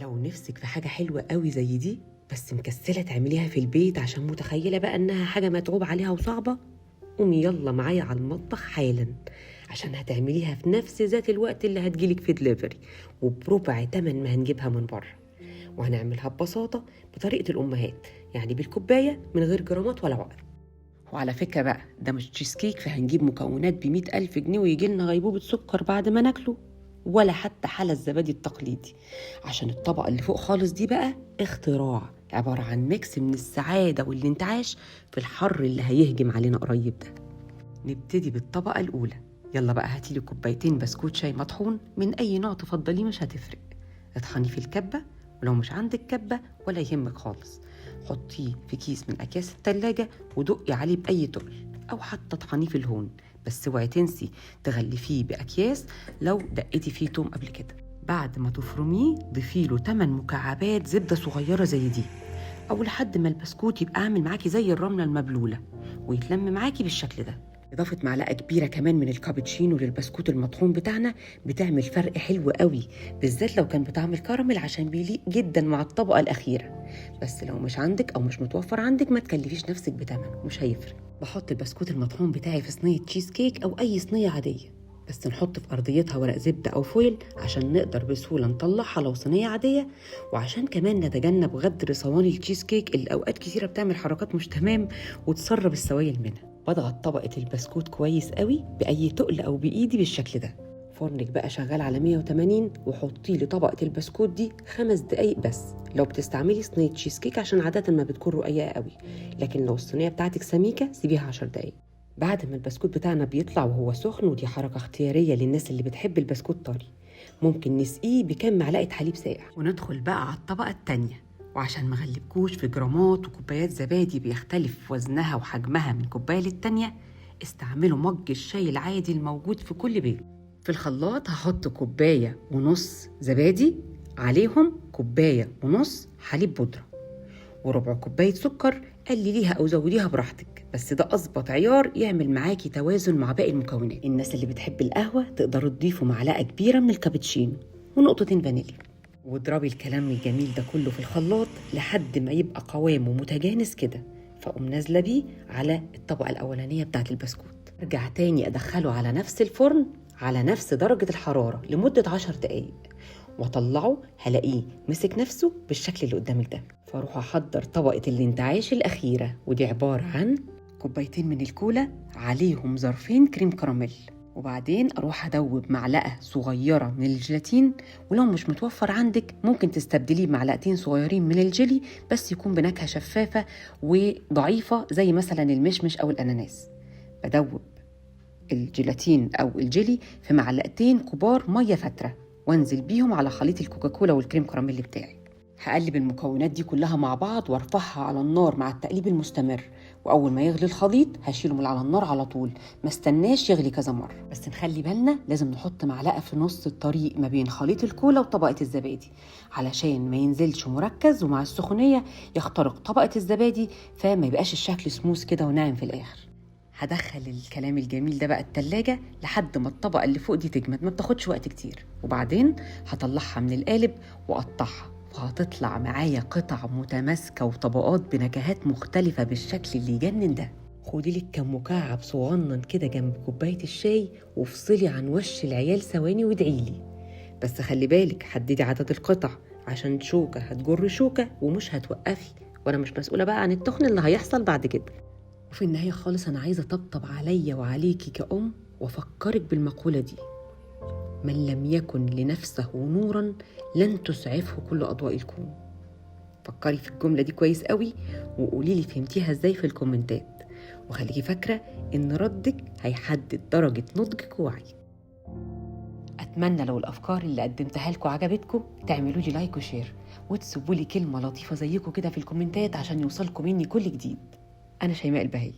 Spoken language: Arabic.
لو نفسك في حاجة حلوة قوي زي دي بس مكسلة تعمليها في البيت عشان متخيلة بقى انها حاجة متعوب عليها وصعبة، قومي يلا معايا على المطبخ حالا عشان هتعمليها في نفس ذات الوقت اللي هتجيلك في دليفري وبربع تمن ما هنجيبها من بره. وهنعملها ببساطة بطريقة الأمهات، يعني بالكوباية من غير جرامات ولا عقد. وعلى فكرة بقى ده مش تشيز كيك فهنجيب مكونات ب100,000 جنيه ويجي لنا غيبوبة سكر بعد ما ناكله، ولا حتى حلا الزبادي التقليدي. عشان الطبقة اللي فوق خالص دي بقى اختراع، عبارة عن ميكس من السعادة والانتعاش في الحر اللي هيهجم علينا قريب ده. نبتدي بالطبقة الأولى. يلا بقى هاتيلي كوبايتين بسكوت شاي مطحون من أي نوع تفضليه، مش هتفرق. اطحني في الكبة، ولو مش عندك كبة ولا يهمك خالص، حطيه في كيس من أكياس التلاجة ودقي عليه بأي تقل، أو حتى اطحنيه في الهون، بس اوعي تنسي تغلفيه بأكياس لو دقيتي فيه توم قبل كده. بعد ما تفرميه ضيفيله 8 مكعبات زبدة صغيرة زي دي، أو لحد ما البسكوت يبقى عامل معاكي زي الرملة المبلولة ويتلم معاكي بالشكل ده. إضافة معلقة كبيرة كمان من الكابتشينو للبسكوت المطحون بتاعنا بتعمل فرق حلو قوي، بالذات لو كان بطعم الكراميل عشان بيليق جدا مع الطبقة الأخيرة. بس لو مش عندك أو مش متوفر عندك ما تكلفيش نفسك بتمنه، مش هيفرق. بحط البسكوت المطحون بتاعي في صينية تشيز كيك أو أي صينية عادية، بس نحط في أرضيتها ورق زبدة أو فويل عشان نقدر بسهولة نطلعها لو صينية عادية، وعشان كمان نتجنب غدر صواني التشيز كيك اللي أوقات كتيرة بتعمل حركات مش تمام وتسرب السوائل منها. بضغط طبقة البسكوت كويس قوي بأي تقل أو بإيدي بالشكل ده. فرنك بقى شغال على 180 وحطي لي طبقة البسكوت دي 5 دقايق بس، لو بتستعملي صينية تشيز كيك عشان عادة ما بتكون رقيقة قوي، لكن لو الصينية بتاعتك سميكة سيبيها 10 دقايق. بعد ما البسكوت بتاعنا بيطلع وهو سخن، ودي حركة اختيارية للناس اللي بتحب البسكوت طري، ممكن نسقيه بكام معلقة حليب ساقع. وندخل بقى على الطبقة التانية، وعشان ما غلبكوش في جرامات وكوبايات زبادي بيختلف وزنها وحجمها من كوباية للتانية، استعملوا مج الشاي العادي الموجود في كل بيت. في الخلاط هحط 1.5 كوباية زبادي، عليهم 1.5 كوباية حليب بودرة، وربع كوباية سكر. قلليها أو زوديها براحتك، بس ده أظبط عيار يعمل معاكي توازن مع باقي المكونات. الناس اللي بتحب القهوة تقدروا تضيفوا معلقة كبيرة من الكابتشينو ونقطتين فانيليا، واضربي الكلام الجميل ده كله في الخلاط لحد ما يبقى قوامه متجانس كده، فأقوم نازلة بيه على الطبقة الأولانية بتاعت البسكوت. ارجع تاني أدخله على نفس الفرن على نفس درجة الحرارة لمدة 10 دقايق، واطلعه هلاقيه مسك نفسه بالشكل اللي قدامك ده. فاروح احضر طبقة الانتعاش الأخيرة، ودي عبارة عن 2 كوبايتين من الكولا عليهم ظرفين كريم كراميل، وبعدين اروح ادوب معلقة صغيرة من الجيلاتين، ولو مش متوفر عندك ممكن تستبدليه بمعلقتين صغيرين من الجيلي بس يكون بنكهة شفافة وضعيفة زي مثلا المشمش او الاناناس. بدوب الجيلاتين او الجيلي في معلقتين كبار مية فترة وانزل بيهم على خليط الكوكاكولا والكريم كراميل بتاعي. هقلب المكونات دي كلها مع بعض وارفعها على النار مع التقليب المستمر، واول ما يغلي الخليط هشيله من على النار على طول، ما استناش يغلي كذا مره. بس نخلي بالنا لازم نحط معلقه في نص الطريق ما بين خليط الكولا وطبقه الزبادي علشان ما ينزلش مركز ومع السخونيه يخترق طبقه الزبادي، فما يبقاش الشكل سموث كده وناعم في الاخر. هدخل الكلام الجميل ده بقى التلاجة لحد ما الطبقة اللي فوق دي تجمد، ما بتاخدش وقت كتير، وبعدين هطلعها من القالب وأقطعها، وهتطلع معايا قطع متماسكة وطبقات بنكهات مختلفة بالشكل اللي يجنن ده. خدي لك كم مكعب صغنن كده جنب كوباية الشاي وافصلي عن وش العيال ثواني وادعيلي، بس خلي بالك حددي عدد القطع عشان شوكة هتجر شوكة ومش هتوقفي، وانا مش مسؤولة بقى عن التخن اللي هيحصل بعد كده. وفي النهاية خالص أنا عايزة أطبطب عليا وعليكي كأم وأفكرك بالمقولة دي: من لم يكن لنفسه نورا لن تسعفه كل أضواء الكون. فكري في الجملة دي كويس قوي وقولي لي فهمتيها ازاي في الكومنتات، وخليكي فاكرة إن ردك هيحدد درجة نضجك ووعيك. أتمنى لو الأفكار اللي قدمتها لكم عجبتكم تعملوا لي لايك وشير، وتسيبوا لي كلمة لطيفة زيكم كده في الكومنتات عشان يوصلكم مني كل جديد. أنا شيماء البهي.